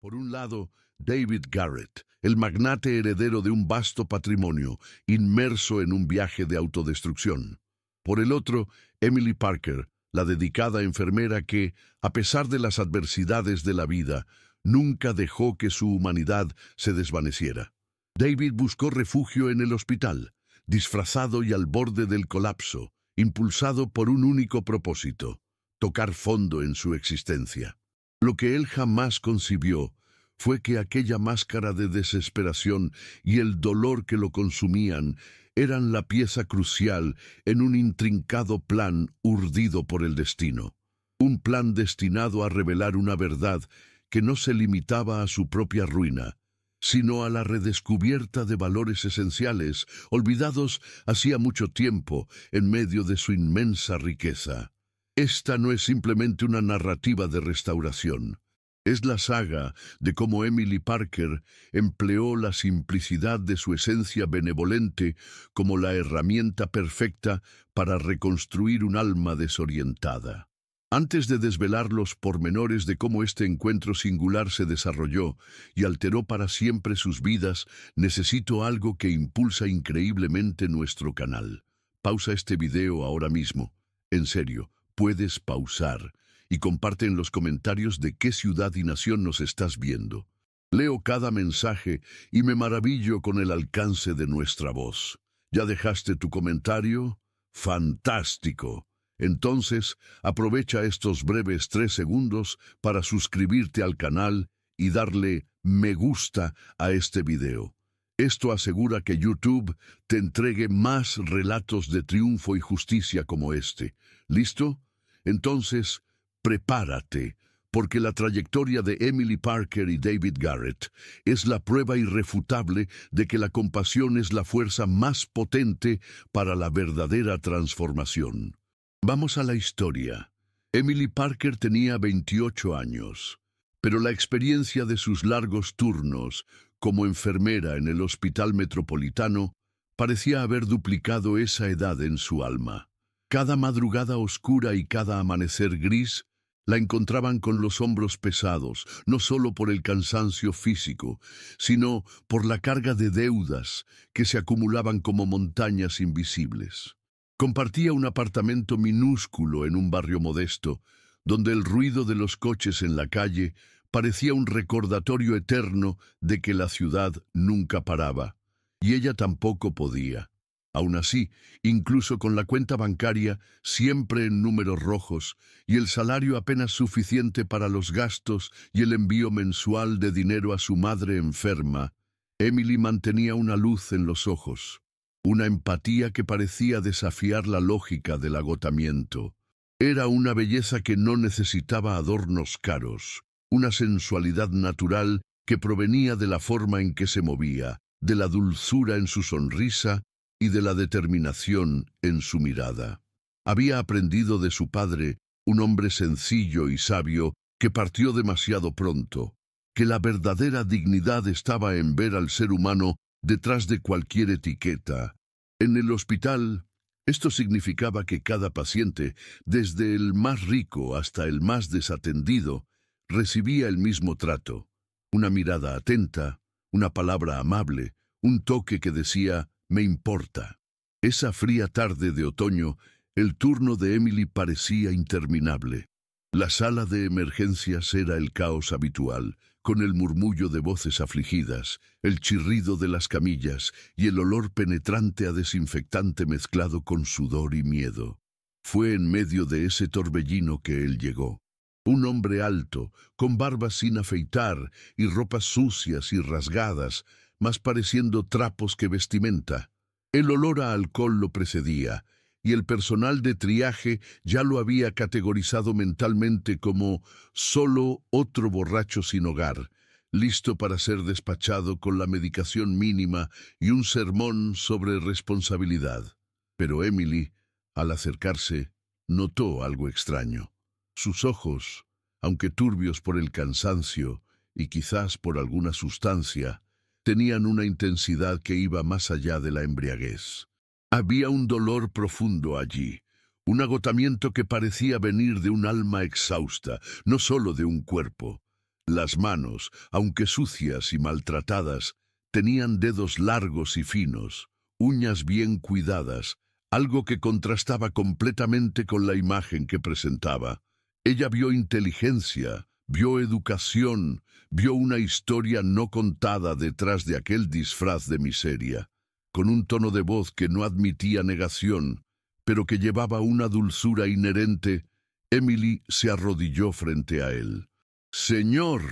Por un lado, David Garrett, el magnate heredero de un vasto patrimonio, inmerso en un viaje de autodestrucción. Por el otro, Emily Parker, la dedicada enfermera que, a pesar de las adversidades de la vida, nunca dejó que su humanidad se desvaneciera. David buscó refugio en el hospital, disfrazado y al borde del colapso, impulsado por un único propósito: tocar fondo en su existencia. Lo que él jamás concibió fue que aquella máscara de desesperación y el dolor que lo consumían eran la pieza crucial en un intrincado plan urdido por el destino. Un plan destinado a revelar una verdad que no se limitaba a su propia ruina, sino a la redescubierta de valores esenciales, olvidados hacía mucho tiempo en medio de su inmensa riqueza. Esta no es simplemente una narrativa de restauración. Es la saga de cómo Emily Parker empleó la simplicidad de su esencia benevolente como la herramienta perfecta para reconstruir un alma desorientada. Antes de desvelar los pormenores de cómo este encuentro singular se desarrolló y alteró para siempre sus vidas, necesito algo que impulsa increíblemente nuestro canal. Pausa este video ahora mismo. En serio, puedes pausar y comparte en los comentarios de qué ciudad y nación nos estás viendo. Leo cada mensaje y me maravillo con el alcance de nuestra voz. ¿Ya dejaste tu comentario? ¡Fantástico! Entonces, aprovecha estos breves 3 segundos para suscribirte al canal y darle me gusta a este video. Esto asegura que YouTube te entregue más relatos de triunfo y justicia como este. ¿Listo? Entonces, prepárate, porque la trayectoria de Emily Parker y David Garrett es la prueba irrefutable de que la compasión es la fuerza más potente para la verdadera transformación. Vamos a la historia. Emily Parker tenía 28 años, pero la experiencia de sus largos turnos como enfermera en el Hospital Metropolitano parecía haber duplicado esa edad en su alma. Cada madrugada oscura y cada amanecer gris la encontraban con los hombros pesados, no solo por el cansancio físico, sino por la carga de deudas que se acumulaban como montañas invisibles. Compartía un apartamento minúsculo en un barrio modesto, donde el ruido de los coches en la calle parecía un recordatorio eterno de que la ciudad nunca paraba, y ella tampoco podía. Aún así, incluso con la cuenta bancaria siempre en números rojos y el salario apenas suficiente para los gastos y el envío mensual de dinero a su madre enferma, Emily mantenía una luz en los ojos, una empatía que parecía desafiar la lógica del agotamiento. Era una belleza que no necesitaba adornos caros, una sensualidad natural que provenía de la forma en que se movía, de la dulzura en su sonrisa y de la determinación en su mirada. Había aprendido de su padre, un hombre sencillo y sabio que partió demasiado pronto, que la verdadera dignidad estaba en ver al ser humano detrás de cualquier etiqueta. En el hospital, esto significaba que cada paciente, desde el más rico hasta el más desatendido, recibía el mismo trato: una mirada atenta, una palabra amable, un toque que decía «me importa». Esa fría tarde de otoño, el turno de Emily parecía interminable. La sala de emergencias era el caos habitual, con el murmullo de voces afligidas, el chirrido de las camillas y el olor penetrante a desinfectante mezclado con sudor y miedo. Fue en medio de ese torbellino que él llegó. Un hombre alto, con barba sin afeitar y ropas sucias y rasgadas, más pareciendo trapos que vestimenta. El olor a alcohol lo precedía, y el personal de triaje ya lo había categorizado mentalmente como solo otro borracho sin hogar, listo para ser despachado con la medicación mínima y un sermón sobre responsabilidad. Pero Emily, al acercarse, notó algo extraño. Sus ojos, aunque turbios por el cansancio y quizás por alguna sustancia, tenían una intensidad que iba más allá de la embriaguez. Había un dolor profundo allí, un agotamiento que parecía venir de un alma exhausta, no solo de un cuerpo. Las manos, aunque sucias y maltratadas, tenían dedos largos y finos, uñas bien cuidadas, algo que contrastaba completamente con la imagen que presentaba. Ella vio inteligencia, vio educación, vio una historia no contada detrás de aquel disfraz de miseria, con un tono de voz que no admitía negación, pero que llevaba una dulzura inherente. Emily se arrodilló frente a él. «Señor»,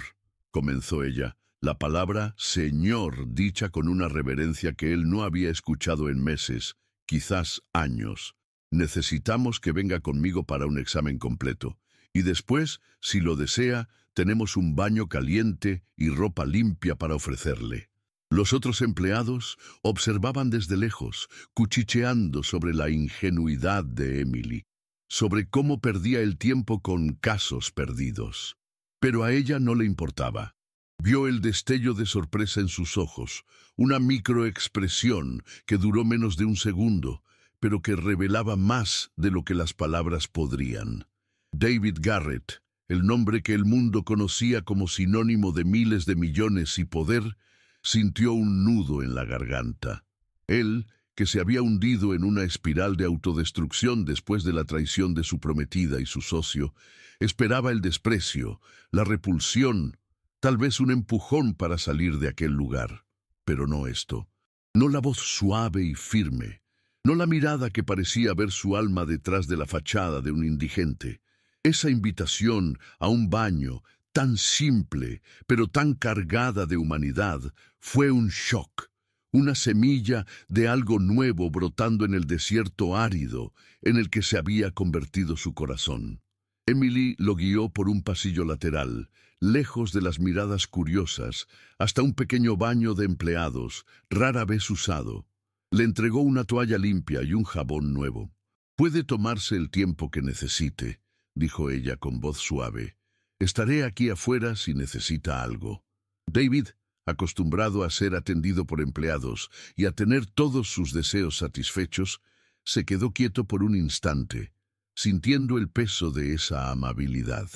comenzó ella, la palabra «señor» dicha con una reverencia que él no había escuchado en meses, quizás años. «Necesitamos que venga conmigo para un examen completo. Y después, si lo desea, tenemos un baño caliente y ropa limpia para ofrecerle». Los otros empleados observaban desde lejos, cuchicheando sobre la ingenuidad de Emily, sobre cómo perdía el tiempo con casos perdidos. Pero a ella no le importaba. Vio el destello de sorpresa en sus ojos, una microexpresión que duró menos de un segundo, pero que revelaba más de lo que las palabras podrían. David Garrett, el nombre que el mundo conocía como sinónimo de miles de millones y poder, sintió un nudo en la garganta. Él, que se había hundido en una espiral de autodestrucción después de la traición de su prometida y su socio, esperaba el desprecio, la repulsión, tal vez un empujón para salir de aquel lugar. Pero no esto. No la voz suave y firme. No la mirada que parecía ver su alma detrás de la fachada de un indigente. Esa invitación a un baño, tan simple, pero tan cargada de humanidad, fue un shock. Una semilla de algo nuevo brotando en el desierto árido en el que se había convertido su corazón. Emily lo guió por un pasillo lateral, lejos de las miradas curiosas, hasta un pequeño baño de empleados, rara vez usado. Le entregó una toalla limpia y un jabón nuevo. «Puede tomarse el tiempo que necesite», dijo ella con voz suave. «Estaré aquí afuera si necesita algo». David, acostumbrado a ser atendido por empleados y a tener todos sus deseos satisfechos, se quedó quieto por un instante, sintiendo el peso de esa amabilidad.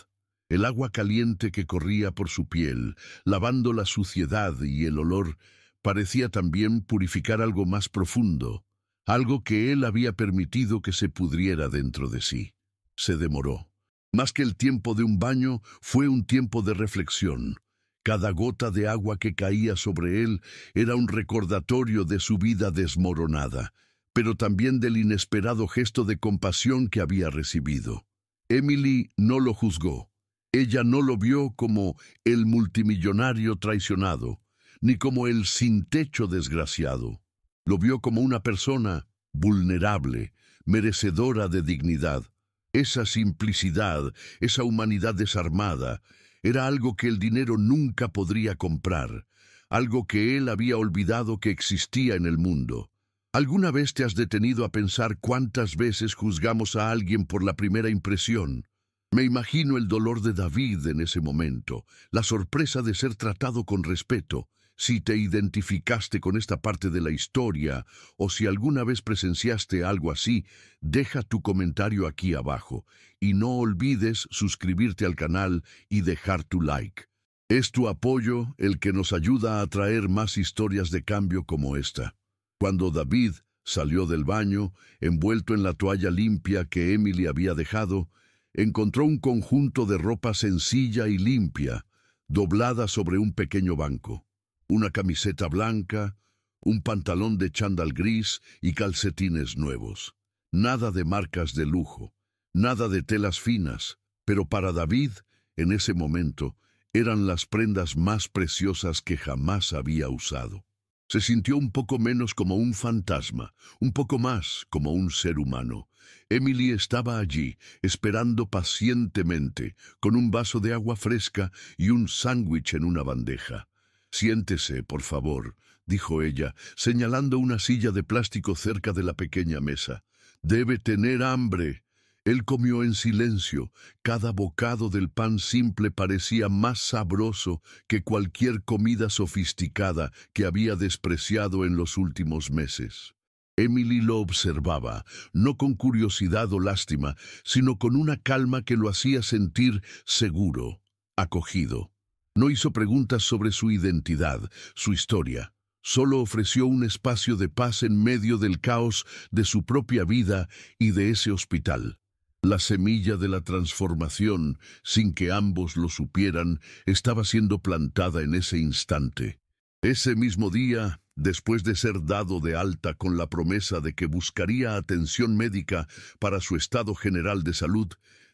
El agua caliente que corría por su piel, lavando la suciedad y el olor, parecía también purificar algo más profundo, algo que él había permitido que se pudriera dentro de sí. Se demoró. Más que el tiempo de un baño, fue un tiempo de reflexión. Cada gota de agua que caía sobre él era un recordatorio de su vida desmoronada, pero también del inesperado gesto de compasión que había recibido. Emily no lo juzgó. Ella no lo vio como el multimillonario traicionado, ni como el sin techo desgraciado. Lo vio como una persona vulnerable, merecedora de dignidad. Esa simplicidad, esa humanidad desarmada, era algo que el dinero nunca podría comprar, algo que él había olvidado que existía en el mundo. ¿Alguna vez te has detenido a pensar cuántas veces juzgamos a alguien por la primera impresión? Me imagino el dolor de David en ese momento, la sorpresa de ser tratado con respeto. Si te identificaste con esta parte de la historia o si alguna vez presenciaste algo así, deja tu comentario aquí abajo y no olvides suscribirte al canal y dejar tu like. Es tu apoyo el que nos ayuda a traer más historias de cambio como esta. Cuando David salió del baño, envuelto en la toalla limpia que Emily había dejado, encontró un conjunto de ropa sencilla y limpia, doblada sobre un pequeño banco. Una camiseta blanca, un pantalón de chándal gris y calcetines nuevos. Nada de marcas de lujo, nada de telas finas, pero para David, en ese momento, eran las prendas más preciosas que jamás había usado. Se sintió un poco menos como un fantasma, un poco más como un ser humano. Emily estaba allí, esperando pacientemente, con un vaso de agua fresca y un sándwich en una bandeja. «Siéntese, por favor», dijo ella, señalando una silla de plástico cerca de la pequeña mesa. «Debe tener hambre». Él comió en silencio. Cada bocado del pan simple parecía más sabroso que cualquier comida sofisticada que había despreciado en los últimos meses. Emily lo observaba, no con curiosidad o lástima, sino con una calma que lo hacía sentir seguro, acogido. No hizo preguntas sobre su identidad, su historia. Solo ofreció un espacio de paz en medio del caos de su propia vida y de ese hospital. La semilla de la transformación, sin que ambos lo supieran, estaba siendo plantada en ese instante. Ese mismo día, después de ser dado de alta con la promesa de que buscaría atención médica para su estado general de salud,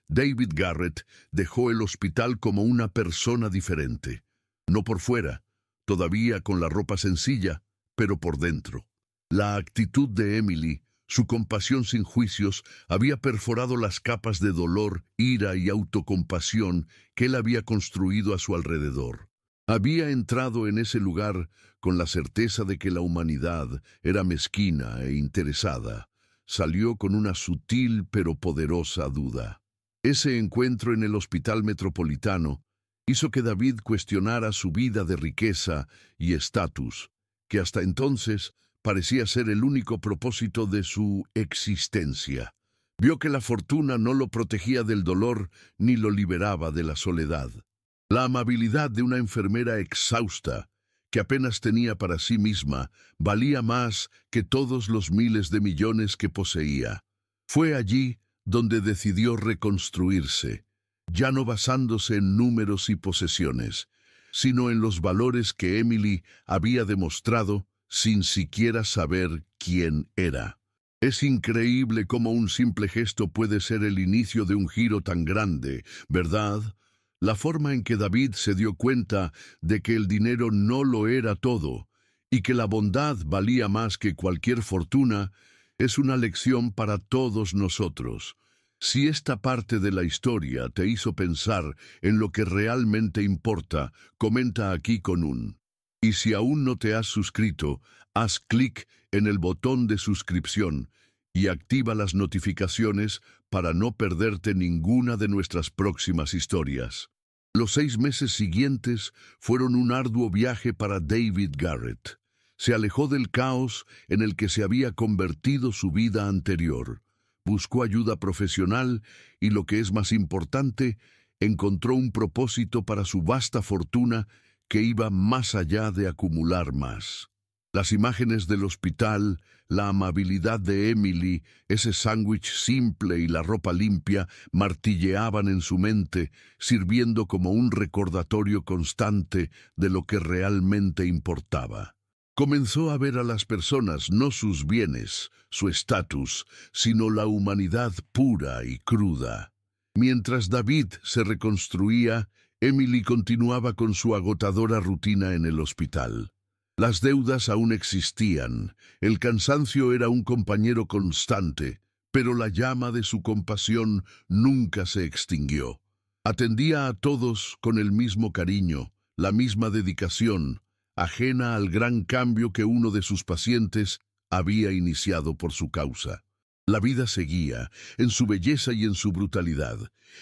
David Garrett dejó el hospital como una persona diferente. No por fuera, todavía con la ropa sencilla, pero por dentro. La actitud de Emily, su compasión sin juicios, había perforado las capas de dolor, ira y autocompasión que él había construido a su alrededor. Había entrado en ese lugar con la certeza de que la humanidad era mezquina e interesada. Salió con una sutil pero poderosa duda. Ese encuentro en el hospital metropolitano hizo que David cuestionara su vida de riqueza y estatus, que hasta entonces parecía ser el único propósito de su existencia. Vio que la fortuna no lo protegía del dolor ni lo liberaba de la soledad. La amabilidad de una enfermera exhausta, que apenas tenía para sí misma, valía más que todos los miles de millones que poseía. Fue allí donde decidió reconstruirse, ya no basándose en números y posesiones, sino en los valores que Emily había demostrado sin siquiera saber quién era. Es increíble cómo un simple gesto puede ser el inicio de un giro tan grande, ¿verdad? La forma en que David se dio cuenta de que el dinero no lo era todo y que la bondad valía más que cualquier fortuna es una lección para todos nosotros. Si esta parte de la historia te hizo pensar en lo que realmente importa, comenta aquí con un. Y si aún no te has suscrito, haz clic en el botón de suscripción y activa las notificaciones para no perderte ninguna de nuestras próximas historias. Los 6 meses siguientes fueron un arduo viaje para David Garrett. Se alejó del caos en el que se había convertido su vida anterior. Buscó ayuda profesional y, lo que es más importante, encontró un propósito para su vasta fortuna que iba más allá de acumular más. Las imágenes del hospital, la amabilidad de Emily, ese sándwich simple y la ropa limpia martilleaban en su mente, sirviendo como un recordatorio constante de lo que realmente importaba. Comenzó a ver a las personas, no sus bienes, su estatus, sino la humanidad pura y cruda. Mientras David se reconstruía, Emily continuaba con su agotadora rutina en el hospital. Las deudas aún existían, el cansancio era un compañero constante, pero la llama de su compasión nunca se extinguió. Atendía a todos con el mismo cariño, la misma dedicación, ajena al gran cambio que uno de sus pacientes había iniciado por su causa. La vida seguía, en su belleza y en su brutalidad,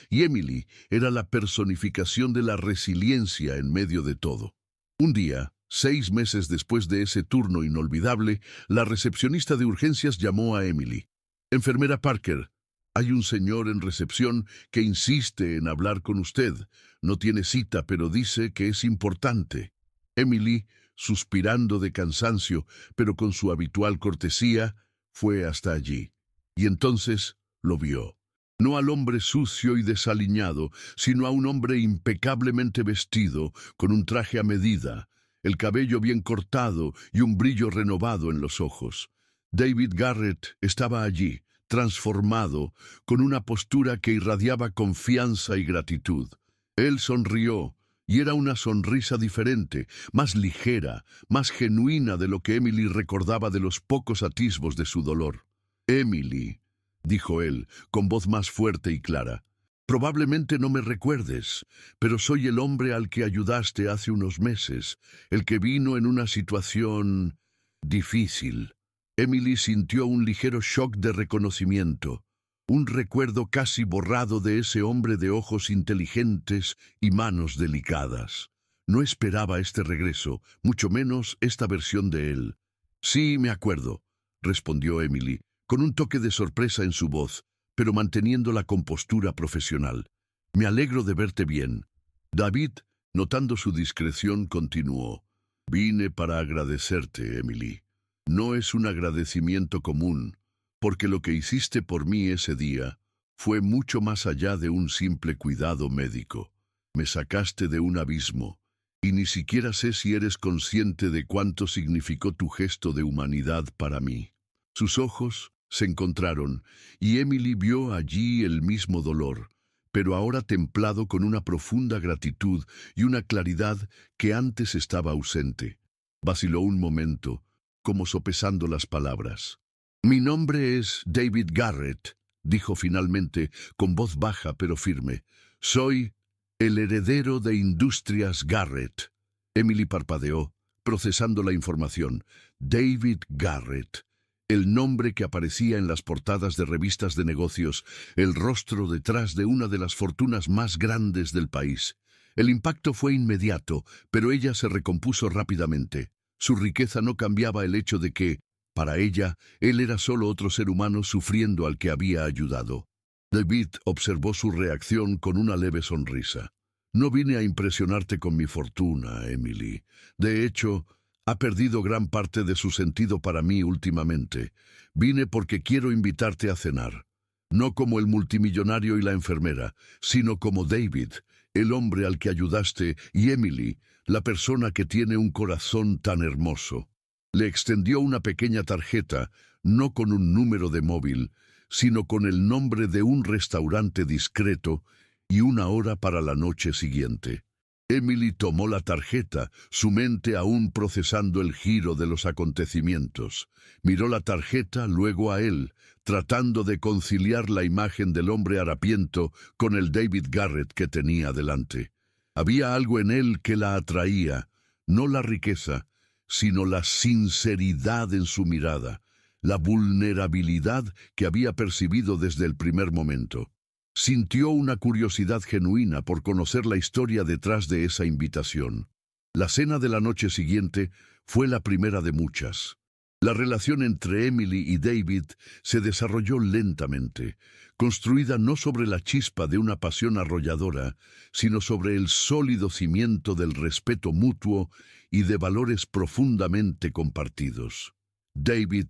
y Emily era la personificación de la resiliencia en medio de todo. Un día, 6 meses después de ese turno inolvidable, la recepcionista de urgencias llamó a Emily. «Enfermera Parker, hay un señor en recepción que insiste en hablar con usted. No tiene cita, pero dice que es importante». Emily, suspirando de cansancio, pero con su habitual cortesía, fue hasta allí. Y entonces lo vio. No al hombre sucio y desaliñado, sino a un hombre impecablemente vestido, con un traje a medida, el cabello bien cortado y un brillo renovado en los ojos. David Garrett estaba allí, transformado, con una postura que irradiaba confianza y gratitud. Él sonrió, y era una sonrisa diferente, más ligera, más genuina de lo que Emily recordaba de los pocos atisbos de su dolor. «Emily», dijo él, con voz más fuerte y clara, «probablemente no me recuerdes, pero soy el hombre al que ayudaste hace unos meses, el que vino en una situación difícil». Emily sintió un ligero shock de reconocimiento, un recuerdo casi borrado de ese hombre de ojos inteligentes y manos delicadas. No esperaba este regreso, mucho menos esta versión de él. «Sí, me acuerdo», respondió Emily, con un toque de sorpresa en su voz, pero manteniendo la compostura profesional. «Me alegro de verte bien». David Notando su discreción, continuó. Vine para agradecerte, Emily. No es un agradecimiento común, porque lo que hiciste por mí ese día fue mucho más allá de un simple cuidado médico. Me sacaste de un abismo, y ni siquiera sé si eres consciente de cuánto significó tu gesto de humanidad para mí. Sus ojos se encontraron, y Emily vio allí el mismo dolor, pero ahora templado con una profunda gratitud y una claridad que antes estaba ausente. Vaciló un momento, como sopesando las palabras. «Mi nombre es David Garrett», dijo finalmente, con voz baja pero firme. «Soy el heredero de Industrias Garrett». Emily parpadeó, procesando la información. David Garrett. El nombre que aparecía en las portadas de revistas de negocios, el rostro detrás de una de las fortunas más grandes del país. El impacto fue inmediato, pero ella se recompuso rápidamente. Su riqueza no cambiaba el hecho de que, para ella, él era solo otro ser humano sufriendo al que había ayudado. David observó su reacción con una leve sonrisa. «No vine a impresionarte con mi fortuna, Emily. De hecho, ha perdido gran parte de su sentido para mí últimamente. Vine porque quiero invitarte a cenar. No como el multimillonario y la enfermera, sino como David, el hombre al que ayudaste, y Emily, la persona que tiene un corazón tan hermoso». Le extendió una pequeña tarjeta, no con un número de móvil, sino con el nombre de un restaurante discreto y una hora para la noche siguiente. Emily tomó la tarjeta, su mente aún procesando el giro de los acontecimientos. Miró la tarjeta, luego a él, tratando de conciliar la imagen del hombre harapiento con el David Garrett que tenía delante. Había algo en él que la atraía, no la riqueza, sino la sinceridad en su mirada, la vulnerabilidad que había percibido desde el primer momento. Sintió una curiosidad genuina por conocer la historia detrás de esa invitación. La cena de la noche siguiente fue la primera de muchas. La relación entre Emily y David se desarrolló lentamente, construida no sobre la chispa de una pasión arrolladora, sino sobre el sólido cimiento del respeto mutuo y de valores profundamente compartidos. David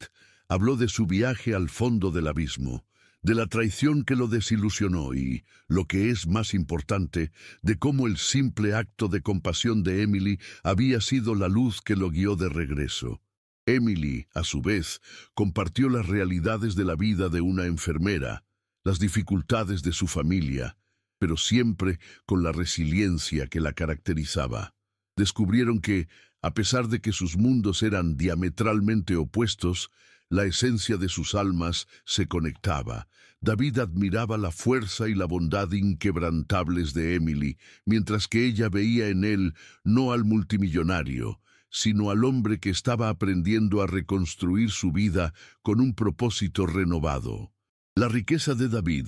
habló de su viaje al fondo del abismo, de la traición que lo desilusionó y, lo que es más importante, de cómo el simple acto de compasión de Emily había sido la luz que lo guió de regreso. Emily, a su vez, compartió las realidades de la vida de una enfermera, las dificultades de su familia, pero siempre con la resiliencia que la caracterizaba. Descubrieron que, a pesar de que sus mundos eran diametralmente opuestos, la esencia de sus almas se conectaba. David admiraba la fuerza y la bondad inquebrantables de Emily, mientras que ella veía en él no al multimillonario, sino al hombre que estaba aprendiendo a reconstruir su vida con un propósito renovado. La riqueza de David,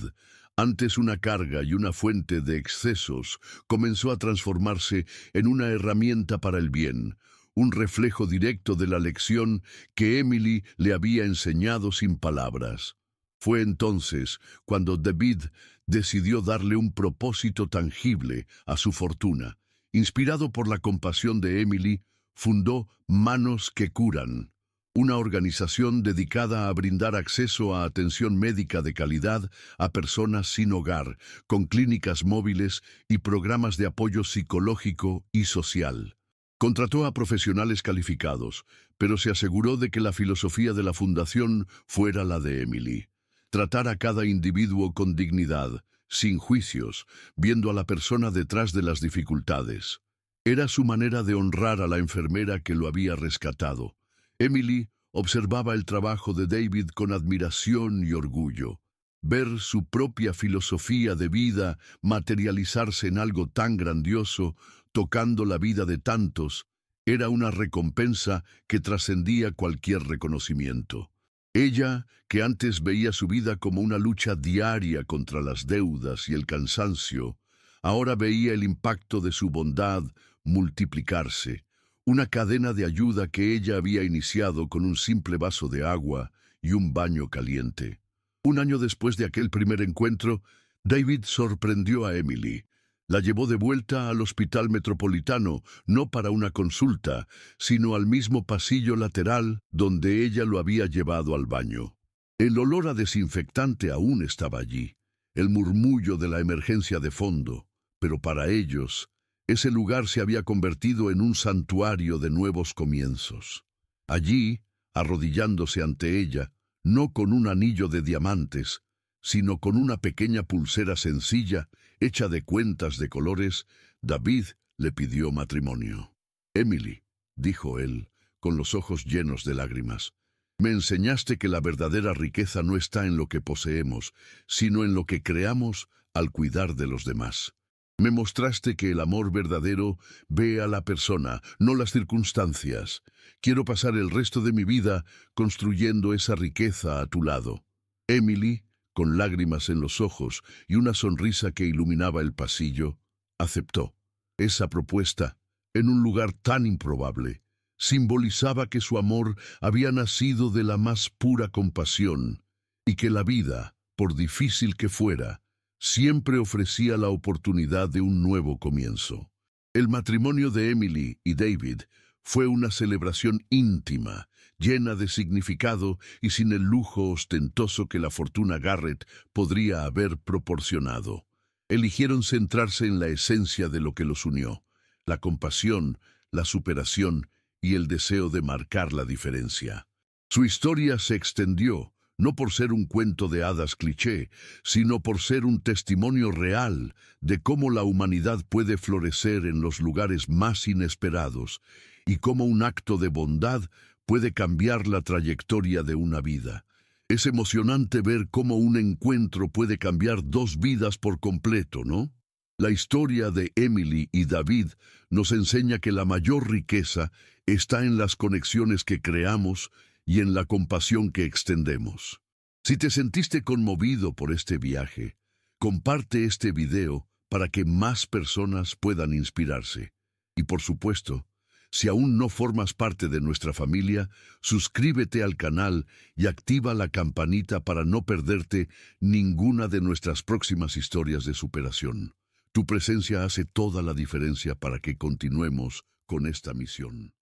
antes una carga y una fuente de excesos, comenzó a transformarse en una herramienta para el bien, un reflejo directo de la lección que Emily le había enseñado sin palabras. Fue entonces cuando David decidió darle un propósito tangible a su fortuna. Inspirado por la compasión de Emily, fundó Manos que Curan, una organización dedicada a brindar acceso a atención médica de calidad a personas sin hogar, con clínicas móviles y programas de apoyo psicológico y social. Contrató a profesionales calificados, pero se aseguró de que la filosofía de la fundación fuera la de Emily. Tratar a cada individuo con dignidad, sin juicios, viendo a la persona detrás de las dificultades. Era su manera de honrar a la enfermera que lo había rescatado. Emily observaba el trabajo de David con admiración y orgullo. Ver su propia filosofía de vida materializarse en algo tan grandioso, tocando la vida de tantos, era una recompensa que trascendía cualquier reconocimiento. Ella, que antes veía su vida como una lucha diaria contra las deudas y el cansancio, ahora veía el impacto de su bondad multiplicarse, una cadena de ayuda que ella había iniciado con un simple vaso de agua y un baño caliente. Un año después de aquel primer encuentro, David sorprendió a Emily. La llevó de vuelta al hospital metropolitano, no para una consulta, sino al mismo pasillo lateral donde ella lo había llevado al baño. El olor a desinfectante aún estaba allí, el murmullo de la emergencia de fondo, pero para ellos, ese lugar se había convertido en un santuario de nuevos comienzos. Allí, arrodillándose ante ella, no con un anillo de diamantes, sino con una pequeña pulsera sencilla, hecha de cuentas de colores, David le pidió matrimonio. «Emily», dijo él, con los ojos llenos de lágrimas, «me enseñaste que la verdadera riqueza no está en lo que poseemos, sino en lo que creamos al cuidar de los demás. Me mostraste que el amor verdadero ve a la persona, no las circunstancias. Quiero pasar el resto de mi vida construyendo esa riqueza a tu lado». Emily, con lágrimas en los ojos y una sonrisa que iluminaba el pasillo, aceptó. Esa propuesta, en un lugar tan improbable, simbolizaba que su amor había nacido de la más pura compasión y que la vida, por difícil que fuera, siempre ofrecía la oportunidad de un nuevo comienzo. El matrimonio de Emily y David fue una celebración íntima, llena de significado y sin el lujo ostentoso que la fortuna Garrett podría haber proporcionado. Eligieron centrarse en la esencia de lo que los unió, la compasión, la superación y el deseo de marcar la diferencia. Su historia se extendió, no por ser un cuento de hadas cliché, sino por ser un testimonio real de cómo la humanidad puede florecer en los lugares más inesperados y cómo un acto de bondad puede cambiar la trayectoria de una vida. Es emocionante ver cómo un encuentro puede cambiar dos vidas por completo, ¿no? La historia de Emily y David nos enseña que la mayor riqueza está en las conexiones que creamos y en la compasión que extendemos. Si te sentiste conmovido por este viaje, comparte este video para que más personas puedan inspirarse. Y por supuesto, si aún no formas parte de nuestra familia, suscríbete al canal y activa la campanita para no perderte ninguna de nuestras próximas historias de superación. Tu presencia hace toda la diferencia para que continuemos con esta misión.